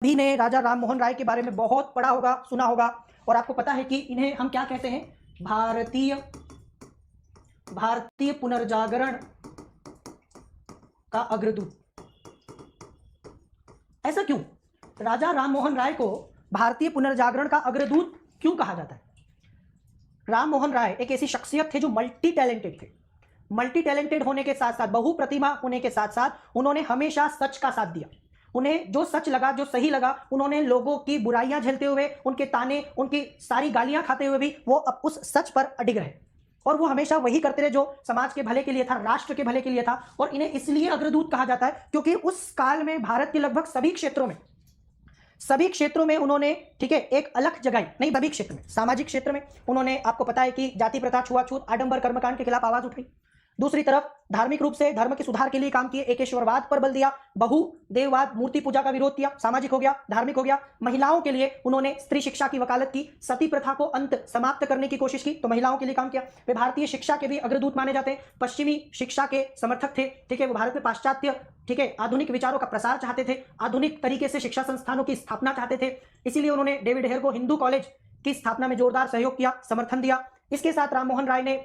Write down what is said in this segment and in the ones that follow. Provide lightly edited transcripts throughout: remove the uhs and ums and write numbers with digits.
सभी ने राजा राम मोहन राय के बारे में बहुत पढ़ा होगा, सुना होगा और आपको पता है कि इन्हें हम क्या कहते हैं? भारतीय पुनर्जागरण का अग्रदूत। ऐसा क्यों? राजा राम मोहन राय को भारतीय पुनर्जागरण का अग्रदूत क्यों कहा जाता है? राम मोहन राय एक ऐसी शख्सियत थे जो मल्टी टैलेंटेड थे। मल्टी टैलेंटेड होने के साथ साथ, बहुप्रतिभा होने के साथ साथ उन्होंने हमेशा सच का साथ दिया। उन्हें जो सच लगा, जो सही लगा, उन्होंने लोगों की बुराइयां झेलते हुए, उनके ताने, उनकी सारी गालियां खाते हुए भी वो अब उस सच पर अडिग रहे और वो हमेशा वही करते रहे जो समाज के भले के लिए था, राष्ट्र के भले के लिए था। और इन्हें इसलिए अग्रदूत कहा जाता है क्योंकि उस काल में भारत के लगभग सभी क्षेत्रों में उन्होंने, ठीक है, एक अलग जगाई। नहीं, सभी क्षेत्र में, सामाजिक क्षेत्र में उन्होंने, आपको पता है कि जाति प्रथा, छुआछूत, आडंबर, कर्मकांड के खिलाफ आवाज उठाई। दूसरी तरफ धार्मिक रूप से धर्म के सुधार के लिए काम किए, एकेश्वरवाद पर बल दिया, बहुदेववाद, मूर्ति पूजा का विरोध किया। सामाजिक हो गया, धार्मिक हो गया। महिलाओं के लिए उन्होंने स्त्री शिक्षा की वकालत की, सती प्रथा को अंत समाप्त करने की कोशिश की, तो महिलाओं के लिए काम किया। वे भारतीय शिक्षा के भी अग्रदूत माने जाते हैं, पश्चिमी शिक्षा के समर्थक थे, ठीक है। वो भारत में पाश्चात्य, ठीक है, आधुनिक विचारों का प्रसार चाहते थे, आधुनिक तरीके से शिक्षा संस्थानों की स्थापना चाहते थे। इसीलिए उन्होंने डेविड हेयर को हिंदू कॉलेज की स्थापना में जोरदार सहयोग किया, समर्थन दिया। इसके साथ राम मोहन राय ने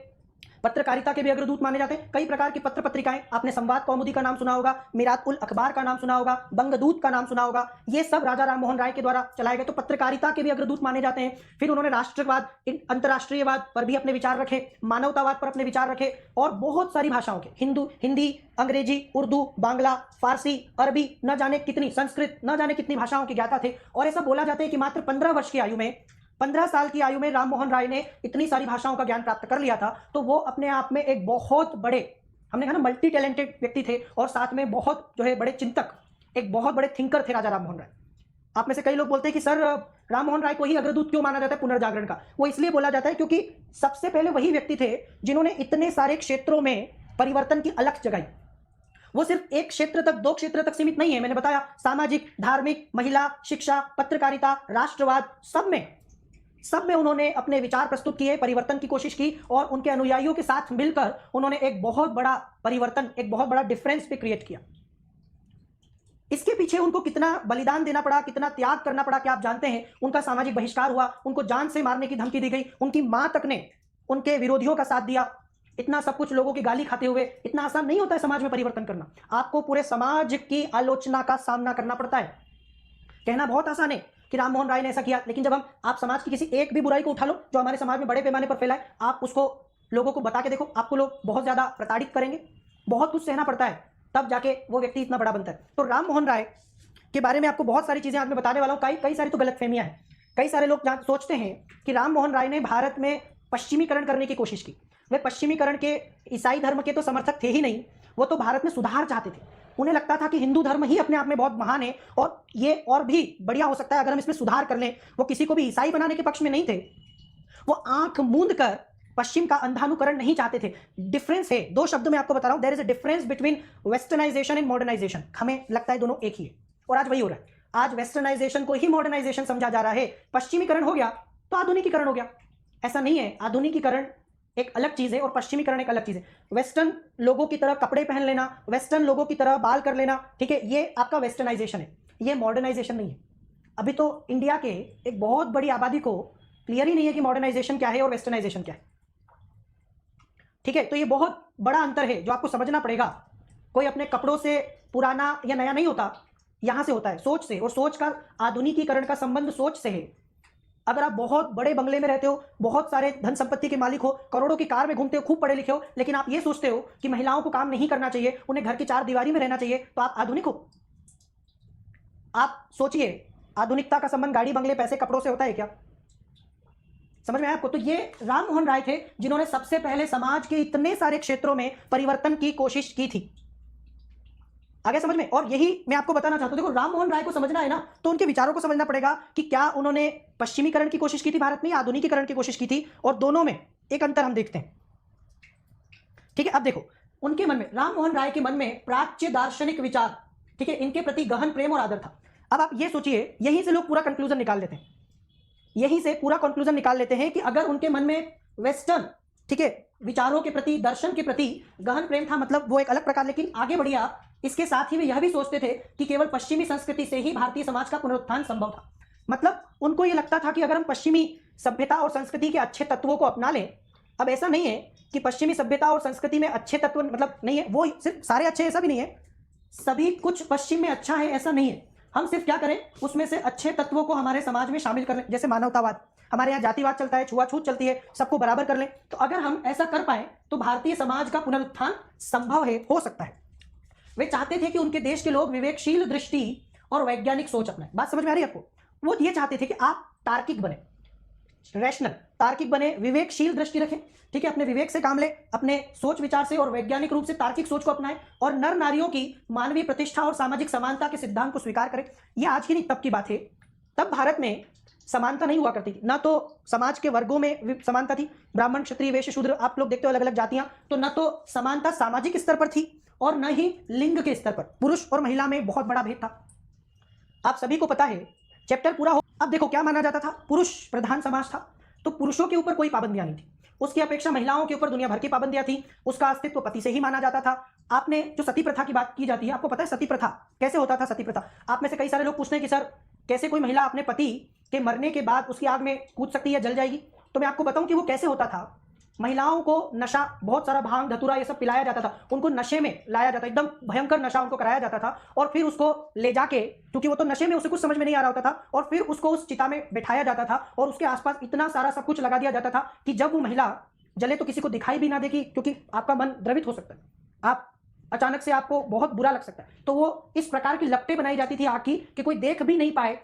पत्रकारिता के भी अग्रदूत माने जाते हैं। कई प्रकार की पत्र पत्रिकाएं, आपने संवाद कौमुदी का नाम सुना होगा, मिरात उल अखबार का नाम सुना होगा, बंगदूत का नाम सुना होगा, ये सब राजा राम मोहन राय के द्वारा चलाए गए, तो पत्रकारिता के भी अग्रदूत माने जाते हैं। फिर उन्होंने राष्ट्रवाद, अंतरराष्ट्रीयवाद पर भी अपने विचार रखे, मानवतावाद पर अपने विचार रखे और बहुत सारी भाषाओं के, हिंदी, अंग्रेजी, उर्दू, बांग्ला, फारसी, अरबी, न जाने कितनी, संस्कृत, न जाने कितनी भाषाओं के ज्ञाता थे। और ऐसा बोला जाता है कि मात्र 15 वर्ष की आयु में, 15 साल की आयु में राम मोहन राय ने इतनी सारी भाषाओं का ज्ञान प्राप्त कर लिया था। तो वो अपने आप में एक बहुत बड़े, हमने कहा ना, मल्टी टैलेंटेड व्यक्ति थे और साथ में बहुत जो है बड़े चिंतक, एक बहुत बड़े थिंकर थे राजा राम मोहन राय। आप में से कई लोग बोलते हैं कि सर, राम मोहन राय को ही अग्रदूत क्यों माना जाता है पुनर्जागरण का? वो इसलिए बोला जाता है क्योंकि सबसे पहले वही व्यक्ति थे जिन्होंने इतने सारे क्षेत्रों में परिवर्तन की अलख जगाई। वो सिर्फ एक क्षेत्र तक, 2 क्षेत्र तक सीमित नहीं है। मैंने बताया, सामाजिक, धार्मिक, महिला, शिक्षा, पत्रकारिता, राष्ट्रवाद, सब में उन्होंने अपने विचार प्रस्तुत किए, परिवर्तन की कोशिश की और उनके अनुयायियों के साथ मिलकर उन्होंने एक बहुत बड़ा परिवर्तन, एक बहुत बड़ा डिफरेंस भी क्रिएट किया। इसके पीछे उनको कितना बलिदान देना पड़ा, कितना त्याग करना पड़ा, क्या आप जानते हैं? उनका सामाजिक बहिष्कार हुआ, उनको जान से मारने की धमकी दी गई, उनकी मां तक ने उनके विरोधियों का साथ दिया। इतना सब कुछ, लोगों की गाली खाते हुए, इतना आसान नहीं होता है समाज में परिवर्तन करना। आपको पूरे समाज की आलोचना का सामना करना पड़ता है। कहना बहुत आसान है कि राम मोहन राय ने ऐसा किया, लेकिन जब आप समाज की किसी एक भी बुराई को उठा लो जो हमारे समाज में बड़े पैमाने पर फैला है, आप उसको लोगों को बता के देखो, आपको लोग बहुत ज्यादा प्रताड़ित करेंगे, बहुत कुछ सहना पड़ता है, तब जाके वो व्यक्ति इतना बड़ा बनता है। तो राम मोहन राय के बारे में आपको बहुत सारी चीजें आज मैं बताने वाला हूं। कई सारी तो गलतफहमियां हैं। कई सारे लोग सोचते हैं कि राम मोहन राय ने भारत में पश्चिमीकरण करने की कोशिश की। वे पश्चिमीकरण के, ईसाई धर्म के तो समर्थक थे ही नहीं, वो तो भारत में सुधार चाहते थे। उन्हें लगता था कि हिंदू धर्म ही अपने आप में बहुत महान है और ये और भी बढ़िया हो सकता है अगर हम इसमें सुधार कर लें। वो किसी को भी ईसाई बनाने के पक्ष में नहीं थे। वो आंख मूंद कर पश्चिम का अंधानुकरण नहीं चाहते थे। डिफरेंस है, 2 शब्दों में आपको बता रहा हूं, there is a difference between westernisation and modernisation. हमें लगता है दोनों एक ही है और आज वही हो रहा है। आज वेस्टर्नाइजेशन को ही मॉडर्नाइजेशन समझा जा रहा है। पश्चिमीकरण हो गया तो आधुनिकीकरण हो गया। ऐसा नहीं है, आधुनिकीकरण एक अलग चीज है और पश्चिमीकरण एक अलग चीज है। वेस्टर्न लोगों की तरह कपड़े पहन लेना, वेस्टर्न लोगों की तरह बाल कर लेना, ठीक है, ये आपका वेस्टर्नाइजेशन है, ये मॉडर्नाइजेशन नहीं है। अभी तो इंडिया के एक बहुत बड़ी आबादी को क्लियर ही नहीं है कि मॉडर्नाइजेशन क्या है और वेस्टर्नाइजेशन क्या है, ठीक है। तो ये बहुत बड़ा अंतर है जो आपको समझना पड़ेगा। कोई अपने कपड़ों से पुराना या नया नहीं होता, यहां से होता है सोच से, और सोच का, आधुनिकीकरण का संबंध सोच से है। अगर आप बहुत बड़े बंगले में रहते हो, बहुत सारे धन संपत्ति के मालिक हो, करोड़ों की कार में घूमते हो, खूब पढ़े लिखे हो, लेकिन आप ये सोचते हो कि महिलाओं को काम नहीं करना चाहिए, उन्हें घर की 4 दीवारी में रहना चाहिए, तो आप आधुनिक हो? आप सोचिए, आधुनिकता का संबंध गाड़ी, बंगले, पैसे, कपड़ों से होता है क्या? समझ में आया आपको? तो ये राम मोहन राय थे जिन्होंने सबसे पहले समाज के इतने सारे क्षेत्रों में परिवर्तन की कोशिश की थी। आगे समझ में? और यही मैं आपको बताना चाहता हूं। देखो, राम मोहन राय को समझना है ना, तो उनके विचारों को समझना पड़ेगा कि क्या उन्होंने पश्चिमीकरण की कोशिश की थी भारत में या आधुनिकीकरण की कोशिश की थी, और दोनों में एक अंतर हम देखते हैं, ठीक है। अब देखो, उनके मन में, राम मोहन राय के मन में प्राच्य दार्शनिक विचार, ठीक है, इनके प्रति गहन प्रेम और आदर था। अब आप ये सोचिए, यहीं से लोग पूरा कंक्लूजन निकाल लेते हैं, यहीं से पूरा कंक्लूजन निकाल लेते हैं कि अगर उनके मन में वेस्टर्न, ठीक है, विचारों के प्रति, दर्शन के प्रति गहन प्रेम था, मतलब वो एक अलग प्रकार। लेकिन आगे बढ़िए आप, इसके साथ ही वे यह भी सोचते थे कि केवल पश्चिमी संस्कृति से ही भारतीय समाज का पुनरुत्थान संभव था। मतलब उनको ये लगता था कि अगर हम पश्चिमी सभ्यता और संस्कृति के अच्छे तत्वों को अपना लें, अब ऐसा नहीं है कि पश्चिमी सभ्यता और संस्कृति में अच्छे तत्व मतलब नहीं है, वो सिर्फ सारे अच्छे ऐसा भी नहीं है, सभी कुछ पश्चिम में अच्छा है ऐसा नहीं है। हम सिर्फ क्या करें, उसमें से अच्छे तत्वों को हमारे समाज में शामिल कर लें। जैसे मानवतावाद, हमारे यहाँ जातिवाद चलता है, छुआछूत चलती है, सबको बराबर कर लें। तो अगर हम ऐसा कर पाए तो भारतीय समाज का पुनरुत्थान संभव है, हो सकता है। वे चाहते थे कि उनके देश के लोग विवेकशील दृष्टि और वैज्ञानिक सोच अपनाएं। बात समझ में आ रही है आपको? वो ये चाहते थे कि आप तार्किक बने, रैशनल, तार्किक बने, विवेकशील दृष्टि रखें, ठीक है, अपने विवेक से काम ले, अपने सोच विचार से और वैज्ञानिक रूप से तार्किक सोच को अपनाएं, और नर नारियों की मानवीय प्रतिष्ठा और सामाजिक समानता के सिद्धांत को स्वीकार करें। यह आज की नहीं, तब की बात है। तब भारत में समानता नहीं हुआ करती थी, ना तो समाज के वर्गों में समानता थी, ब्राह्मण, क्षत्रिय, वैश्य, शूद्र, आप लोग देखते हो अलग अलग जातियां, तो न तो समानता सामाजिक स्तर पर थी और न ही लिंग के स्तर पर, पुरुष और महिला में बहुत बड़ा भेद था। आप सभी को पता है, चैप्टर पूरा हो। अब देखो क्या माना जाता था, पुरुष प्रधान समाज था, तो पुरुषों के ऊपर कोई पाबंदियां नहीं थी, उसकी अपेक्षा महिलाओं के ऊपर दुनिया भर की पाबंदियां थी, उसका अस्तित्व पति से ही माना जाता था। आपने जो सती प्रथा की बात की जाती है, आपको पता है सती प्रथा कैसे होता था? सती प्रथा, आप में से कई सारे लोग पूछते हैं कि सर कैसे कोई महिला अपने पति के मरने के बाद उसकी आग में कूद सकती है, जल जाएगी? तो मैं आपको बताऊं कि वो कैसे होता था। महिलाओं को नशा, बहुत सारा भांग धतूरा ये सब पिलाया जाता था, उनको नशे में लाया जाता, एकदम भयंकर नशा उनको कराया जाता था, और फिर उसको ले जाके, क्योंकि वो तो नशे में, उसे कुछ समझ में नहीं आ रहा होता था, और फिर उसको उस चिता में बिठाया जाता था और उसके आसपास इतना सारा सब कुछ लगा दिया जाता था कि जब वो महिला जले तो किसी को दिखाई भी ना देगी, क्योंकि आपका मन द्रवित हो सकता है, आप अचानक से आपको बहुत बुरा लग सकता है। तो वो इस प्रकार की लपटें बनाई जाती थी आग की कि कोई देख भी नहीं पाए,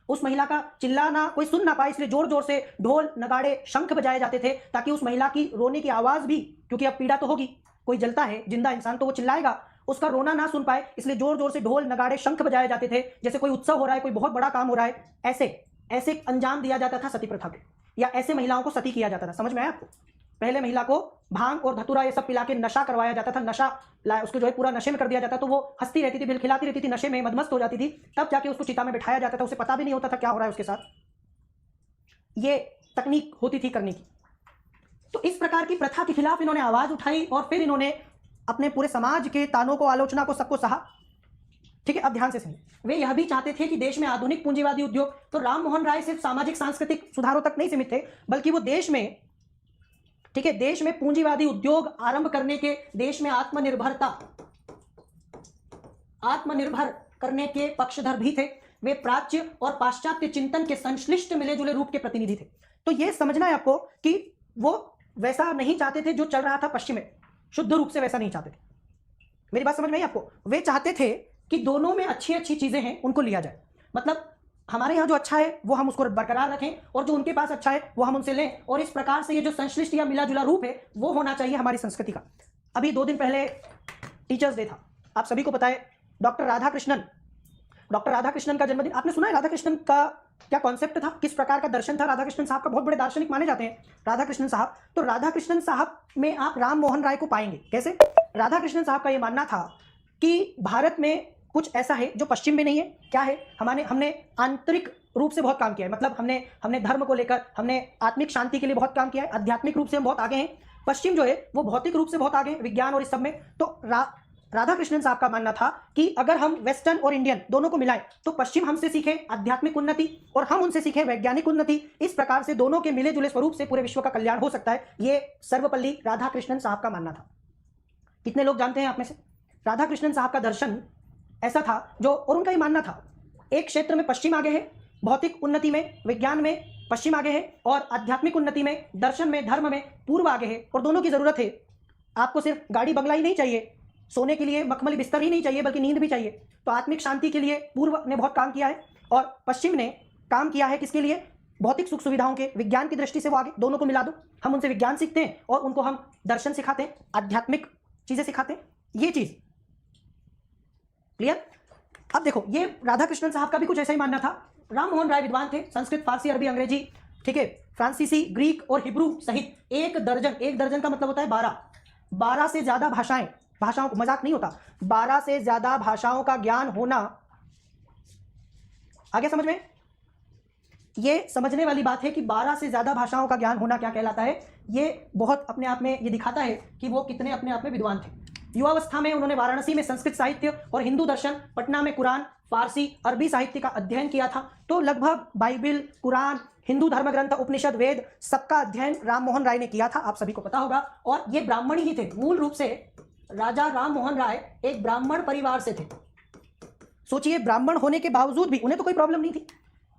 उस महिला का चिल्लाना कोई सुन ना पाए, इसलिए जोर जोर से ढोल, नगाड़े, शंख बजाए जाते थे ताकि उस महिला की रोने की आवाज भी, क्योंकि अब पीड़ा तो होगी, कोई जलता है जिंदा इंसान तो वो चिल्लाएगा, उसका रोना ना सुन पाए, इसलिए जोर जोर से ढोल, नगाड़े, शंख बजाए जाते थे, जैसे कोई उत्सव हो रहा है, कोई बहुत बड़ा काम हो रहा है। ऐसे ऐसे अंजाम दिया जाता था सती प्रथा को, या ऐसे महिलाओं को सती किया जाता था। समझ में आया आपको? पहले महिला को भांग और धतूरा ये सब पिला के नशा करवाया जाता था, नशा उसको जो है पूरा नशे में कर दिया जाता, तो वो हंसती रहती थी, खिलाती रहती थी, नशे में मदमस्त हो जाती थी, तब जाके उसको चिता में बिठाया जाता था, उसे पता भी नहीं होता था क्या हो रहा है उसके साथ। ये तकनीक होती थी करने की। तो इस प्रकार की प्रथा के खिलाफ इन्होंने आवाज उठाई और फिर इन्होंने अपने पूरे समाज के तानों को, आलोचना को, सबको सहा। ठीक है, अब ध्यान से सुनिए। वे यह भी चाहते थे कि देश में आधुनिक पूंजीवादी उद्योग, तो राम मोहन राय सिर्फ सामाजिक सांस्कृतिक सुधारों तक नहीं सीमित थे, बल्कि वो देश में, ठीक है, देश में पूंजीवादी उद्योग आरंभ करने के, देश में आत्मनिर्भर करने के पक्षधर भी थे। वे प्राच्य और पाश्चात्य चिंतन के संश्लिष्ट मिले जुले रूप के प्रतिनिधि थे। तो यह समझना है आपको कि वो वैसा नहीं चाहते थे जो चल रहा था पश्चिम में, शुद्ध रूप से वैसा नहीं चाहते थे। मेरी बात समझ में आई आपको? वे चाहते थे कि दोनों में अच्छी अच्छी चीजें हैं उनको लिया जाए, मतलब हमारे यहाँ जो अच्छा है वो हम उसको बरकरार रखें और जो उनके पास अच्छा है वो हम उनसे लें, और इस प्रकार से ये जो संश्लिष्ट या मिला जुला रूप है वो होना चाहिए हमारी संस्कृति का। अभी 2 दिन पहले टीचर्स डे था, आप सभी को पता है। डॉक्टर राधाकृष्णन का जन्मदिन, आपने सुना है राधाकृष्णन का क्या कॉन्सेप्ट था, किस प्रकार का दर्शन था? राधाकृष्णन साहब का बहुत बड़े दार्शनिक माने जाते हैं राधाकृष्णन साहब। तो राधाकृष्णन साहब में आप राम मोहन राय को पाएंगे। कैसे? राधाकृष्णन साहब का यह मानना था कि भारत में कुछ ऐसा है जो पश्चिम में नहीं है। क्या है? हमने आंतरिक रूप से बहुत काम किया है, मतलब हमने धर्म को लेकर, हमने आत्मिक शांति के लिए बहुत काम किया है, आध्यात्मिक रूप से हम बहुत आगे हैं। पश्चिम जो है वो भौतिक रूप से बहुत आगे, विज्ञान और इस सब में। तो राधाकृष्णन साहब का मानना था कि अगर हम वेस्टर्न और इंडियन दोनों को मिलाएं तो पश्चिम हमसे सीखे आध्यात्मिक उन्नति और हम उनसे सीखे वैज्ञानिक उन्नति। इस प्रकार से दोनों के मिले जुले स्वरूप से पूरे विश्व का कल्याण हो सकता है। ये सर्वपल्ली राधाकृष्णन साहब का मानना था। कितने लोग जानते हैं आप में से? राधाकृष्णन साहब का दर्शन ऐसा था जो, और उनका ही मानना था, एक क्षेत्र में पश्चिम आगे है, भौतिक उन्नति में, विज्ञान में पश्चिम आगे है, और आध्यात्मिक उन्नति में, दर्शन में, धर्म में पूर्व आगे है। और दोनों की जरूरत है। आपको सिर्फ गाड़ी बंगला ही नहीं चाहिए, सोने के लिए मखमली बिस्तर ही नहीं चाहिए, बल्कि नींद भी चाहिए। तो आत्मिक शांति के लिए पूर्व ने बहुत काम किया है और पश्चिम ने काम किया है किसके लिए? भौतिक सुख सुविधाओं के, विज्ञान की दृष्टि से वो आगे। दोनों को मिला दो, हम उनसे विज्ञान सीखते हैं और उनको हम दर्शन सिखाते हैं, आध्यात्मिक चीजें सिखाते हैं। ये चीज क्लियर? अब देखो, ये राधाकृष्णन साहब का भी कुछ ऐसा ही मानना था। राम मोहन राय विद्वान थे, संस्कृत, फारसी, अरबी, अंग्रेजी, ठीक है, फ्रांसीसी, ग्रीक और हिब्रू सहित एक दर्जन का मतलब होता है 12 से ज्यादा भाषाओं को, मजाक नहीं होता, 12 से ज्यादा भाषाओं का ज्ञान होना। आगे समझ में? ये समझने वाली बात है कि 12 से ज्यादा भाषाओं का ज्ञान होना क्या कहलाता है। ये बहुत अपने आप में ये दिखाता है कि वो कितने अपने आप में विद्वान थे। युवावस्था में उन्होंने वाराणसी में संस्कृत साहित्य और हिंदू दर्शन, पटना में कुरान, फारसी, अरबी साहित्य का अध्ययन किया था। तो लगभग बाइबिल, कुरान, हिंदू धर्म ग्रंथ, उपनिषद, वेद सबका अध्ययन राम मोहन राय ने किया था, आप सभी को पता होगा। और ये ब्राह्मण ही थे, मूल रूप से राजा राम मोहन राय एक ब्राह्मण परिवार से थे। सोचिए, ब्राह्मण होने के बावजूद भी उन्हें तो कोई प्रॉब्लम नहीं थी।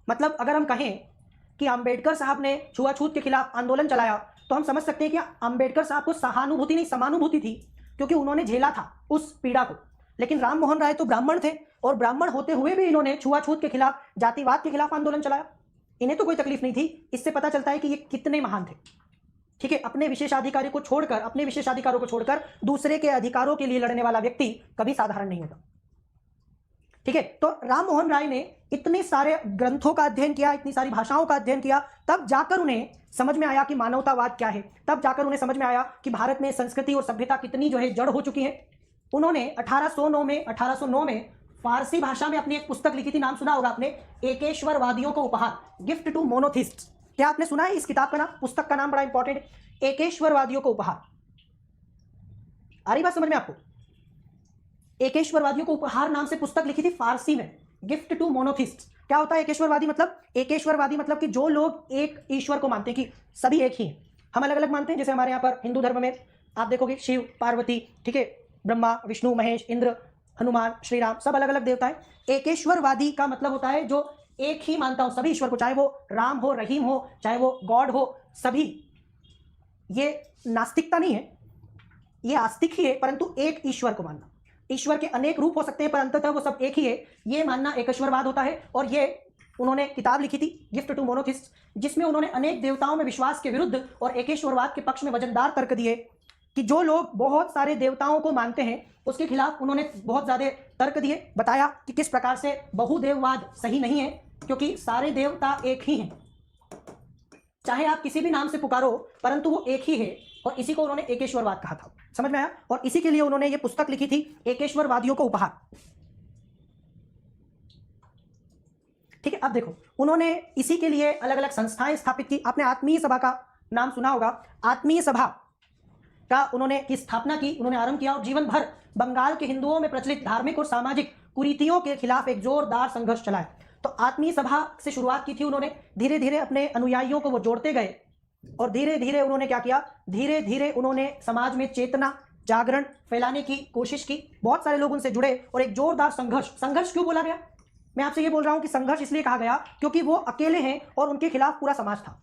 मतलब अगर हम कहें कि अंबेडकर साहब ने छुआछूत के खिलाफ आंदोलन चलाया तो हम समझ सकते हैं कि अंबेडकर साहब को सहानुभूति नहीं समानुभूति थी, क्योंकि उन्होंने झेला था उस पीड़ा को। लेकिन राम मोहन राय तो ब्राह्मण थे और ब्राह्मण होते हुए भी इन्होंने छुआछूत के खिलाफ, जातिवाद के खिलाफ आंदोलन चलाया। इन्हें तो कोई तकलीफ नहीं थी। इससे पता चलता है कि ये कितने महान थे। ठीक है, अपने विशेषाधिकारों को छोड़कर दूसरे के अधिकारों के लिए लड़ने वाला व्यक्ति कभी साधारण नहीं होता। ठीक है, तो राम मोहन राय ने इतने सारे ग्रंथों का अध्ययन किया, इतनी सारी भाषाओं का अध्ययन किया, तब जाकर उन्हें समझ में आया कि मानवतावाद क्या है। तब जाकर उन्हें समझ में आया कि भारत में संस्कृति और सभ्यता कितनी जो है जड़ हो चुकी है। उन्होंने 1809 में फारसी भाषा में अपनी एक पुस्तक लिखी थी, नाम सुना होगा आपने, एकेश्वरवादियों को उपहार, गिफ्ट टू मोनोथिस्ट। क्या आपने सुना है इस किताब का नाम? पुस्तक का नाम बड़ा इंपॉर्टेंट है, एकेश्वरवादियों को उपहार। आ रही बात समझ में आपको? एकेश्वरवादियों को उपहार नाम से पुस्तक लिखी थी फारसी में, गिफ्ट टू मोनोथिस्ट। क्या होता है एकेश्वरवादी मतलब? एकेश्वरवादी मतलब कि जो लोग एक ईश्वर को मानते हैं कि सभी एक ही हैं, हम अलग अलग मानते हैं। जैसे हमारे यहाँ पर हिंदू धर्म में आप देखोगे शिव, पार्वती, ठीक है, ब्रह्मा, विष्णु, महेश, इंद्र, हनुमान, श्री राम, सब अलग अलग देवता है। एकेश्वरवादी का मतलब होता है जो एक ही मानता हो सभी ईश्वर को, चाहे वो राम हो, रहीम हो, चाहे वो गॉड हो, सभी। ये नास्तिकता नहीं है, ये आस्तिक ही है, परंतु एक ईश्वर को मानना। ईश्वर के अनेक रूप हो सकते हैं पर अंततः वो सब एक ही है, ये मानना एकेश्वरवाद होता है। और ये उन्होंने किताब लिखी थी गिफ्ट टू मोनोथिस्ट, जिसमें उन्होंने अनेक देवताओं में विश्वास के विरुद्ध और एकेश्वरवाद के पक्ष में वजनदार तर्क दिए कि जो लोग बहुत सारे देवताओं को मानते हैं उसके खिलाफ उन्होंने बहुत ज्यादा तर्क दिए, बताया कि किस प्रकार से बहुदेववाद सही नहीं है, क्योंकि सारे देवता एक ही हैं, चाहे आप किसी भी नाम से पुकारो परंतु वो एक ही है। और इसी को उन्होंने एकेश्वरवाद कहा था, समझ में आया? और इसी के लिए उन्होंने ये पुस्तक लिखी थी, एकेश्वरवादियों को उपहार। ठीक है, अब देखो, उन्होंने इसी के लिए अलग अलग संस्थाएं स्थापित की। आपने आत्मीय सभा का नाम सुना होगा, आत्मीय सभा का उन्होंने की स्थापना की, उन्होंने आरंभ किया और जीवन भर बंगाल के हिंदुओं में प्रचलित धार्मिक और सामाजिक कुरीतियों के खिलाफ एक जोरदार संघर्ष चलाया। तो आत्मीय सभा से शुरुआत की थी उन्होंने, धीरे धीरे अपने अनुयायियों को वो जोड़ते गए और धीरे धीरे उन्होंने क्या किया, धीरे धीरे उन्होंने समाज में चेतना जागरण फैलाने की कोशिश की। बहुत सारे लोग उनसे जुड़े और एक जोरदार संघर्ष क्यों बोला गया? मैं आपसे ये बोल रहा हूं कि संघर्ष इसलिए कहा गया क्योंकि वो अकेले हैं और उनके खिलाफ पूरा समाज था।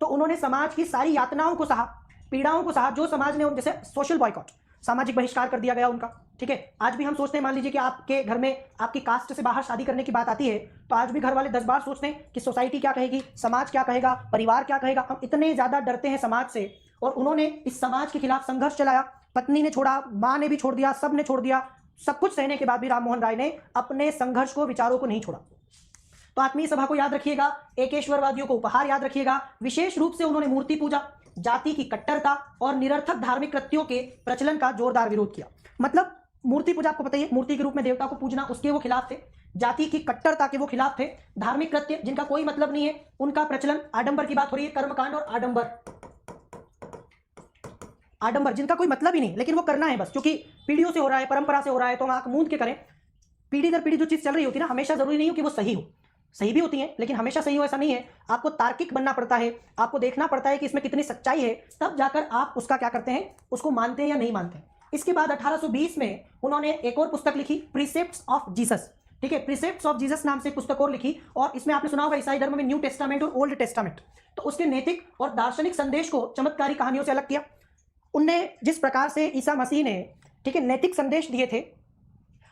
तो उन्होंने समाज की सारी यातनाओं को सहा, पीड़ाओं को सहा, जो समाज ने, जैसे सोशल बॉयकॉट, सामाजिक बहिष्कार कर दिया गया उनका। ठीक है, आज भी हम सोचते हैं, मान लीजिए कि आपके घर में आपकी कास्ट से बाहर शादी करने की बात आती है तो आज भी घर वाले 10 बार सोचते हैं कि सोसाइटी क्या कहेगी, समाज क्या कहेगा, परिवार क्या कहेगा। हम इतने ज्यादा डरते हैं समाज से। और उन्होंने इस समाज के खिलाफ संघर्ष चलाया। पत्नी ने छोड़ा, मां ने भी छोड़ दिया, सब ने छोड़ दिया। सब कुछ सहने के बाद भी राम मोहन राय ने अपने संघर्ष को, विचारों को नहीं छोड़ा। तो आत्मीय सभा को याद रखिएगा, एकेश्वरवादियों को उपहार याद रखिएगा। विशेष रूप से उन्होंने मूर्ति पूजा, जाति की कट्टरता और निरर्थक धार्मिक कृत्यों के प्रचलन का जोरदार विरोध किया। मतलब मूर्ति पूजा, आपको पता ही है, मूर्ति के रूप में देवता को पूजना, उसके वो खिलाफ थे। जाति की कट्टरता के वो खिलाफ थे। धार्मिक कृत्य जिनका कोई मतलब नहीं है उनका प्रचलन, आडंबर की बात हो रही है, कर्मकांड और आडंबर जिनका कोई मतलब ही नहीं लेकिन वो करना है बस, क्योंकि पीढ़ियों से हो रहा है, परंपरा से हो रहा है, तो हम आंख मूंद के करें। पीढ़ी दर पीढ़ी जो चीज चल रही होती है ना, हमेशा जरूरी नहीं हो कि वो सही हो, सही भी होती है लेकिन हमेशा सही हो ऐसा नहीं है। आपको तार्किक बनना पड़ता है, आपको देखना पड़ता है कि इसमें कितनी सच्चाई है, तब जाकर आप उसका क्या करते हैं, उसको मानते हैं या नहीं मानते हैं। इसके बाद 1820 में उन्होंने एक और पुस्तक लिखी, प्रीसेप्ट्स ऑफ जीसस। ठीक है, प्रीसेप्ट्स ऑफ जीसस नाम से पुस्तक और लिखी। और इसमें आपने सुना होगा ईसाई धर्म में न्यू टेस्टामेंट और ओल्ड टेस्टामेंट। तो उसके नैतिक और दार्शनिक संदेश को चमत्कारी कहानियों से अलग किया। उनने जिस प्रकार से ईसा मसीह ने, ठीक है, नैतिक संदेश दिए थे,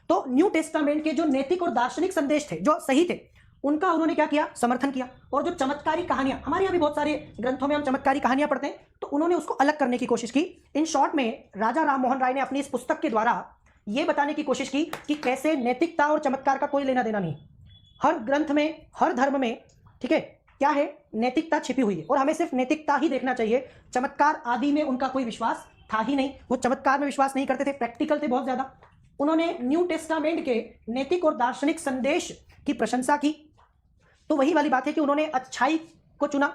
तो न्यू टेस्टामेंट के जो नैतिक और दार्शनिक संदेश थे, जो सही थे, उनका उन्होंने क्या किया, समर्थन किया। और जो चमत्कारी कहानियां, हमारे यहाँ भी बहुत सारे ग्रंथों में हम चमत्कारी कहानियां पढ़ते हैं, तो उन्होंने उसको अलग करने की कोशिश की। इन शॉर्ट में राजा राम मोहन राय ने अपनी इस पुस्तक के द्वारा यह बताने की कोशिश की कि कैसे नैतिकता और चमत्कार का कोई लेना देना नहीं। हर ग्रंथ में, हर धर्म में, ठीक है, क्या है, नैतिकता छिपी हुई है और हमें सिर्फ नैतिकता ही देखना चाहिए। चमत्कार आदि में उनका कोई विश्वास था ही नहीं, वो चमत्कार में विश्वास नहीं करते थे, प्रैक्टिकल थे बहुत ज्यादा। उन्होंने न्यू टेस्टामेंट के नैतिक और दार्शनिक संदेश की प्रशंसा की। तो तो वही वाली बात है कि उन्होंने अच्छाई को चुना।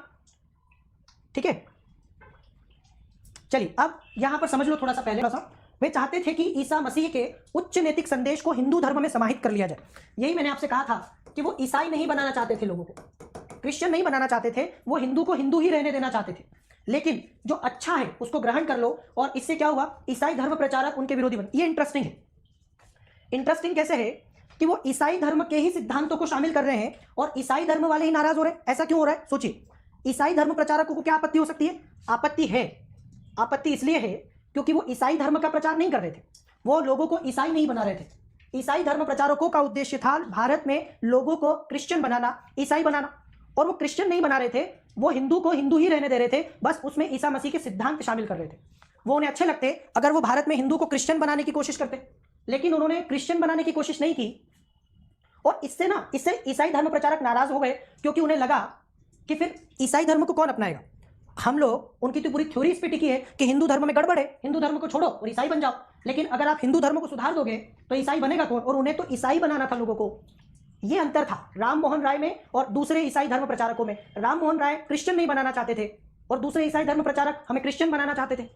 ठीक है, चलिए अब यहां पर समझ लो थोड़ा सा पहले वे चाहते थे कि ईसा मसीह के उच्च नैतिक संदेश को हिंदू धर्म में समाहित कर लिया जाए। यही मैंने आपसे कहा था कि वो ईसाई नहीं बनाना चाहते थे, लोगों को क्रिश्चियन नहीं बनाना चाहते थे, वो हिंदू को हिंदू ही रहने देना चाहते थे। लेकिन जो अच्छा है उसको ग्रहण कर लो, और इससे क्या हुआ, ईसाई धर्म प्रचारक उनके विरोधी बने। ये इंटरेस्टिंग है। इंटरेस्टिंग कैसे है कि वो ईसाई धर्म के ही सिद्धांतों को शामिल कर रहे हैं और ईसाई धर्म वाले ही नाराज हो रहे हैं। ऐसा क्यों हो रहा है, सोचिए। ईसाई धर्म प्रचारकों को क्या आपत्ति हो सकती है? आपत्ति है। आपत्ति इसलिए है क्योंकि वो ईसाई धर्म का प्रचार नहीं कर रहे थे, वो लोगों को ईसाई नहीं बना रहे थे। ईसाई धर्म प्रचारकों का उद्देश्य था भारत में लोगों को क्रिश्चियन बनाना, ईसाई बनाना, और वो क्रिश्चियन नहीं बना रहे थे, वो हिंदू को हिंदू ही रहने दे रहे थे, बस उसमें ईसा मसीह के सिद्धांत शामिल कर रहे थे। वो उन्हें अच्छे लगते अगर वो भारत में हिंदू को क्रिश्चियन बनाने की कोशिश करते, लेकिन उन्होंने क्रिश्चियन बनाने की कोशिश नहीं की, और इससे ईसाई धर्म प्रचारक नाराज हो गए, क्योंकि उन्हें लगा कि फिर ईसाई धर्म को कौन अपनाएगा। हम लोग, उनकी तो पूरी थ्योरी इस पे टिकी है कि हिंदू धर्म में गड़बड़ है, हिंदू धर्म को छोड़ो और ईसाई बन जाओ। लेकिन अगर आप हिंदू धर्म को सुधार दोगे तो ईसाई बनेगा कौन, और उन्हें तो ईसाई बनाना था लोगों को। ये अंतर था राम मोहन राय में और दूसरे ईसाई धर्म प्रचारकों में। राम मोहन राय क्रिश्चियन नहीं बनाना चाहते थे और दूसरे ईसाई धर्म प्रचारक हमें क्रिश्चियन बनाना चाहते थे।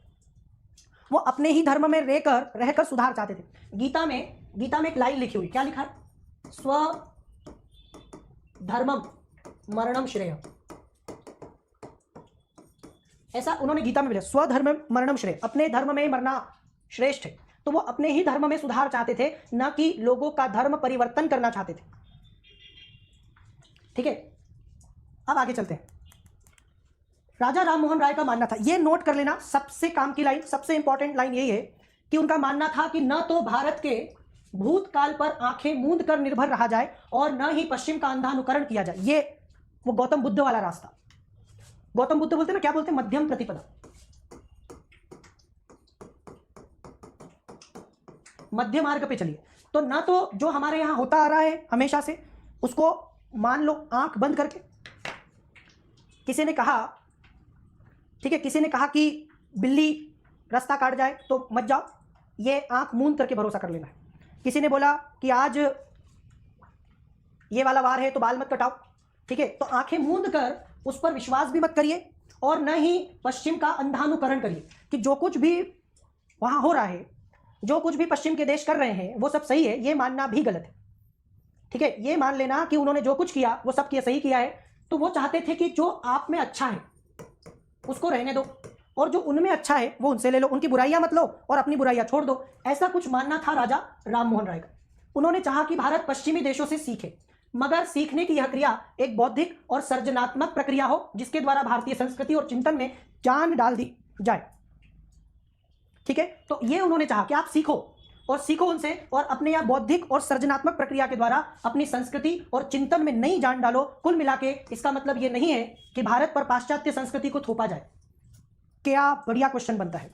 वो अपने ही धर्म में रहकर सुधार चाहते थे। गीता में एक लाइन लिखी हुई, क्या लिखा है? स्व धर्मम मरणम श्रेय। ऐसा उन्होंने गीता में बोला, स्वधर्म मरणम श्रेय, अपने धर्म में मरना श्रेष्ठ है। तो वो अपने ही धर्म में सुधार चाहते थे, न कि लोगों का धर्म परिवर्तन करना चाहते थे। ठीक है, अब आगे चलते हैं। राजा राम मोहन राय का मानना था, ये नोट कर लेना, सबसे काम की लाइन, सबसे इंपॉर्टेंट लाइन यही है कि उनका मानना था कि न तो भारत के भूतकाल पर आंखें मूंद कर निर्भर रहा जाए और न ही पश्चिम का अंधा अनुकरण किया जाए। ये वो गौतम बुद्ध वाला रास्ता। गौतम बुद्ध बोलते ना, क्या बोलते हैं? मध्यम प्रतिपदा। मध्य मार्ग पे चलिए। तो ना तो जो हमारे यहां होता आ रहा है हमेशा से उसको मान लो आंख बंद करके। किसी ने कहा, ठीक है, किसी ने कहा कि बिल्ली रास्ता काट जाए तो मत जाओ, ये आंख मूंद करके भरोसा कर लेना है। किसी ने बोला कि आज ये वाला वार है तो बाल मत कटाओ, ठीक है, तो आंखें मूंद कर उस पर विश्वास भी मत करिए और न ही पश्चिम का अंधानुकरण करिए कि जो कुछ भी वहां हो रहा है, जो कुछ भी पश्चिम के देश कर रहे हैं वो सब सही है, ये मानना भी गलत है। ठीक है, ये मान लेना कि उन्होंने जो कुछ किया वो सब किया सही किया है। तो वो चाहते थे कि जो आप में अच्छा है उसको रहने दो और जो उनमें अच्छा है वो उनसे ले लो, उनकी बुराइयां मत लो और अपनी बुराइयां छोड़ दो। ऐसा कुछ मानना था राजा राम मोहन राय का। उन्होंने चाहा कि भारत पश्चिमी देशों से सीखे, मगर सीखने की यह क्रिया एक बौद्धिक और सर्जनात्मक प्रक्रिया हो जिसके द्वारा भारतीय संस्कृति और चिंतन में जान डाल दी जाए। ठीक है, तो ये उन्होंने चाहा कि आप सीखो और सीखो उनसे और अपने यहाँ बौद्धिक और सृजनात्मक प्रक्रिया के द्वारा अपनी संस्कृति और चिंतन में नई जान डालो। कुल मिला के इसका मतलब ये नहीं है कि भारत पर पाश्चात्य संस्कृति को थोपा जाए। क्या बढ़िया क्वेश्चन बनता है,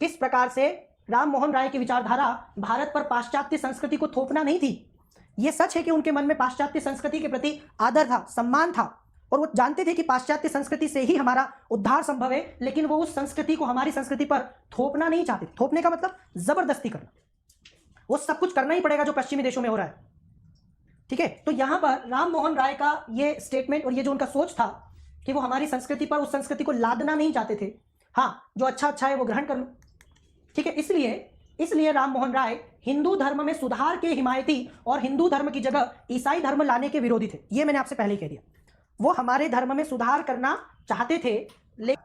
किस प्रकार से राम मोहन राय की विचारधारा भारत पर पाश्चात्य संस्कृति को थोपना नहीं थी। यह सच है कि उनके मन में पाश्चात्य संस्कृति के प्रति आदर था, सम्मान था और वो जानते थे कि पाश्चात्य संस्कृति से ही हमारा उद्धार संभव है, लेकिन वो उस संस्कृति को हमारी संस्कृति पर थोपना नहीं चाहते। थोपने का मतलब जबरदस्ती करना, वो सब कुछ करना ही पड़ेगा जो पश्चिमी देशों में हो रहा है। ठीक है, तो यहां पर राम मोहन राय का ये स्टेटमेंट और ये जो उनका सोच था कि वो हमारी संस्कृति पर उस संस्कृति को लादना नहीं चाहते थे। हाँ, जो अच्छा अच्छा है वो ग्रहण कर लो। ठीक है, इसलिए राम मोहन राय हिंदू धर्म में सुधार के हिमायती और हिंदू धर्म की जगह ईसाई धर्म लाने के विरोधी थे। ये मैंने आपसे पहले ही कह दिया, वो हमारे धर्म में सुधार करना चाहते थे।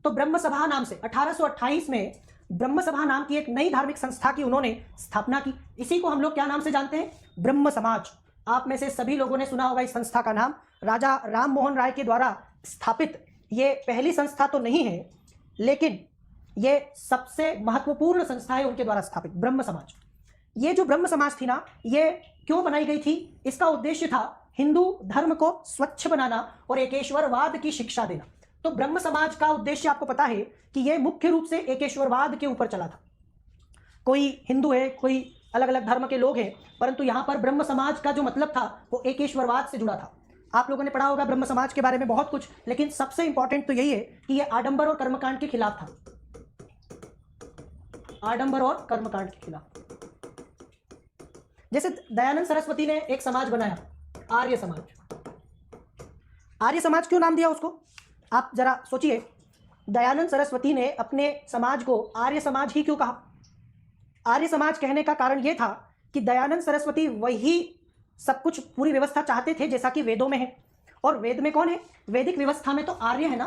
तो ब्रह्म सभा नाम से 1828 में ब्रह्म सभा नाम की एक नई धार्मिक संस्था की उन्होंने स्थापना की। इसी को हम लोग क्या नाम से जानते हैं? ब्रह्म समाज। आप में से सभी लोगों ने सुना होगा इस संस्था का नाम। राजा राम मोहन राय के द्वारा स्थापित ये पहली संस्था तो नहीं है, लेकिन ये सबसे महत्वपूर्ण संस्था है उनके द्वारा स्थापित ब्रह्म समाज। ये जो ब्रह्म समाज थी ना, ये क्यों बनाई गई थी? इसका उद्देश्य था हिंदू धर्म को स्वच्छ बनाना और एकेश्वरवाद की शिक्षा देना। तो ब्रह्म समाज का उद्देश्य आपको पता है कि यह मुख्य रूप से एकेश्वरवाद के ऊपर चला था। कोई हिंदू है, कोई अलग अलग धर्म के लोग हैं, परंतु यहां पर ब्रह्म समाज का जो मतलब था वो एकेश्वरवाद से जुड़ा था। आप लोगों ने पढ़ा होगा ब्रह्म समाज के बारे में बहुत कुछ, लेकिन सबसे इंपॉर्टेंट तो यही है कि यह आडंबर और कर्मकांड के खिलाफ था। आडंबर और कर्मकांड के खिलाफ। जैसे दयानंद सरस्वती ने एक समाज बनाया, आर्य समाज। आर्य समाज क्यों नाम दिया उसको? आप जरा सोचिए, दयानंद सरस्वती ने अपने समाज को आर्य समाज ही क्यों कहा? आर्य समाज कहने का कारण यह था कि दयानंद सरस्वती वही सब कुछ पूरी व्यवस्था चाहते थे जैसा कि वेदों में है। और वेद में कौन है? वैदिक व्यवस्था में तो आर्य है ना।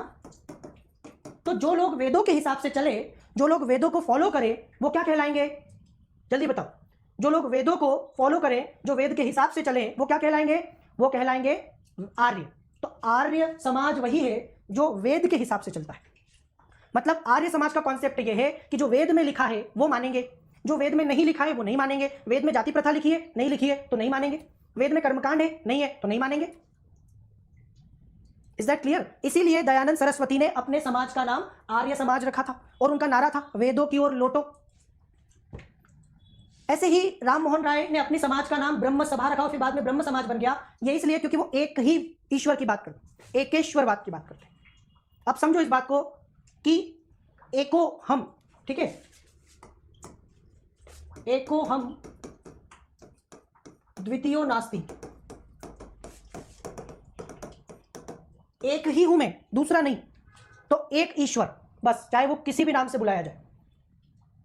तो जो लोग वेदों के हिसाब से चले, जो लोग वेदों को फॉलो करें, वो क्या कहलाएंगे? जल्दी बताओ। जो लोग वेदों को फॉलो करें, जो वेद के हिसाब से चले, वो क्या कहलाएंगे? वो कहलाएंगे आर्य। तो आर्य समाज वही है जो वेद के हिसाब से चलता है। मतलब आर्य समाज का कॉन्सेप्ट यह है कि जो वेद में लिखा है वो मानेंगे, जो वेद में नहीं लिखा है वो नहीं मानेंगे। वेद में जाति प्रथा लिखी है, नहीं लिखी है तो नहीं मानेंगे। वेद में कर्मकांड है, नहीं है तो नहीं मानेंगे। Is that clear? इसीलिए दयानंद सरस्वती ने अपने समाज का नाम आर्य समाज रखा था और उनका नारा था वेदों की ओर लौटो। ऐसे ही राम मोहन राय ने अपनी समाज का नाम ब्रह्म सभा रखा और फिर बाद में ब्रह्म समाज बन गया। ये इसलिए क्योंकि वो एक ही ईश्वर की बात करते, एकेश्वरवाद की बात करते। अब समझो इस बात को कि एको हम, ठीक है, एको हम द्वितीयो नास्ति, एक ही हूं मैं, दूसरा नहीं। तो एक ईश्वर बस, चाहे वो किसी भी नाम से बुलाया जाए,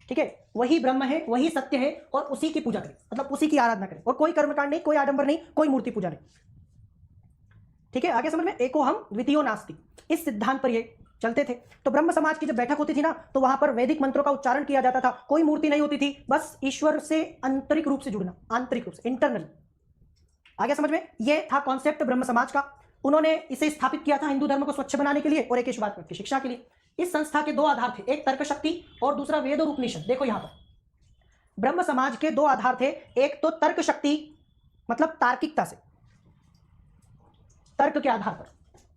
ठीक है, वही ब्रह्म है, वही सत्य है और उसी की पूजा करें, मतलब उसी की आराधना करें। और कोई कर्मकांड नहीं, कोई आडंबर नहीं, कोई मूर्ति पूजा नहीं। ठीक है, आगे समझ में? एको हम द्वितीयो नास्ति, इस सिद्धांत पर ये चलते थे। तो ब्रह्म समाज की जब बैठक होती थी ना, तो वहां पर वैदिक मंत्रों का उच्चारण किया जाता था। कोई मूर्ति नहीं होती थी, बस ईश्वर से आंतरिक रूप से जुड़ना, आंतरिक रूप से, इंटरनल। आगे समझ में? ये था कॉन्सेप्ट ब्रह्म समाज का। उन्होंने इसे स्थापित किया था हिंदू धर्म को स्वच्छ बनाने के लिए और एकेश्वरवाद की शिक्षा के लिए। इस संस्था के दो आधार थे, एक तर्क शक्ति और दूसरा वेद और उपनिषद। देखो यहां पर ब्रह्म समाज के दो आधार थे, एक तो तर्क शक्ति, मतलब तार्किकता से, तर्क के आधार पर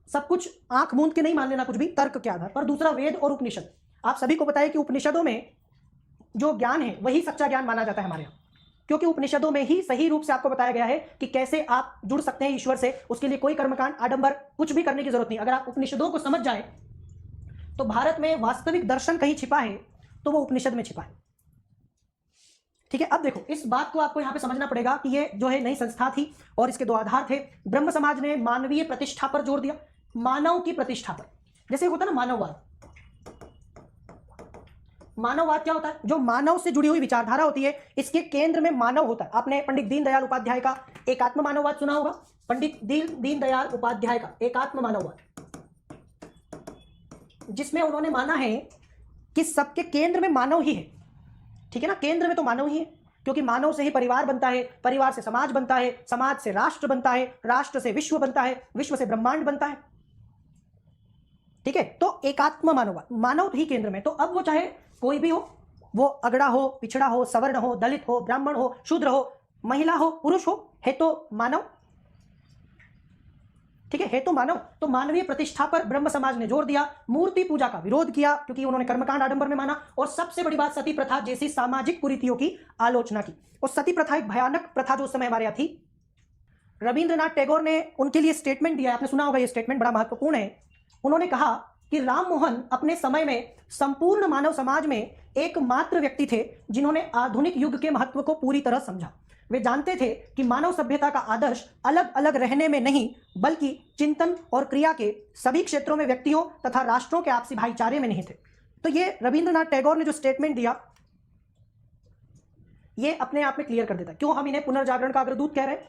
सब कुछ, आंख मूंद के नहीं मान लेना कुछ भी, तर्क के आधार पर। दूसरा वेद और उपनिषद। आप सभी को पता है कि उपनिषदों में जो ज्ञान है वही सच्चा ज्ञान माना जाता है हमारे यहाँ, क्योंकि उपनिषदों में ही सही रूप से आपको बताया गया है कि कैसे आप जुड़ सकते हैं ईश्वर से। उसके लिए कोई कर्मकांड, आडंबर कुछ भी करने की जरूरत नहीं। अगर आप उपनिषदों को समझ जाए तो भारत में वास्तविक दर्शन कहीं छिपा है तो वो उपनिषद में छिपा है। ठीक है, अब देखो इस बात को आपको यहां पे समझना पड़ेगा कि ये जो है नई संस्था थी और इसके दो आधार थे। ब्रह्म समाज ने मानवीय प्रतिष्ठा पर जोर दिया, मानव की प्रतिष्ठा पर। जैसे होता है ना मानववाद, मानववाद क्या होता है? जो मानव से जुड़ी हुई विचारधारा होती है, इसके केंद्र में मानव होता है। आपने पंडित दीनदयाल उपाध्याय का एकात्म मानववाद सुना होगा। पंडित दीनदयाल उपाध्याय का एकात्म मानववाद, जिसमें उन्होंने माना है कि सबके केंद्र में मानव ही है। ठीक है ना, केंद्र में तो मानव ही है, क्योंकि मानव से ही परिवार बनता है, परिवार से समाज बनता है, समाज से राष्ट्र बनता है, राष्ट्र से विश्व बनता है, विश्व से ब्रह्मांड बनता है। ठीक है, तो एकात्म मानववाद, मानव ही केंद्र में। तो अब वो चाहे कोई भी हो, वो अगड़ा हो, पिछड़ा हो, सवर्ण हो, दलित हो, ब्राह्मण हो, शूद्र हो, महिला हो, पुरुष हो, है तो मानव। ठीक है तो मानव। तो मानवीय प्रतिष्ठा पर ब्रह्म समाज ने जोर दिया, मूर्ति पूजा का विरोध किया क्योंकि उन्होंने कर्मकांड आडंबर में माना, और सबसे बड़ी बात सती प्रथा जैसी सामाजिक कुरीतियों की आलोचना की। और सती प्रथा एक भयानक प्रथा जो उस समय हमारे यहाँ थी। रविंद्रनाथ टैगोर ने उनके लिए स्टेटमेंट दिया, आपने सुना होगा, ये स्टेटमेंट बड़ा महत्वपूर्ण है। उन्होंने कहा कि राम मोहन अपने समय में संपूर्ण मानव समाज में एकमात्र व्यक्ति थे जिन्होंने आधुनिक युग के महत्व को पूरी तरह समझा। वे जानते थे कि मानव सभ्यता का आदर्श अलग अलग रहने में नहीं, बल्कि चिंतन और क्रिया के सभी क्षेत्रों में व्यक्तियों तथा राष्ट्रों के आपसी भाईचारे में नहीं थे। तो ये रविंद्रनाथ टैगोर ने जो स्टेटमेंट दिया, ये अपने आप में क्लियर कर देता है क्यों हम इन्हें पुनर्जागरण का अग्रदूत कह रहे हैं।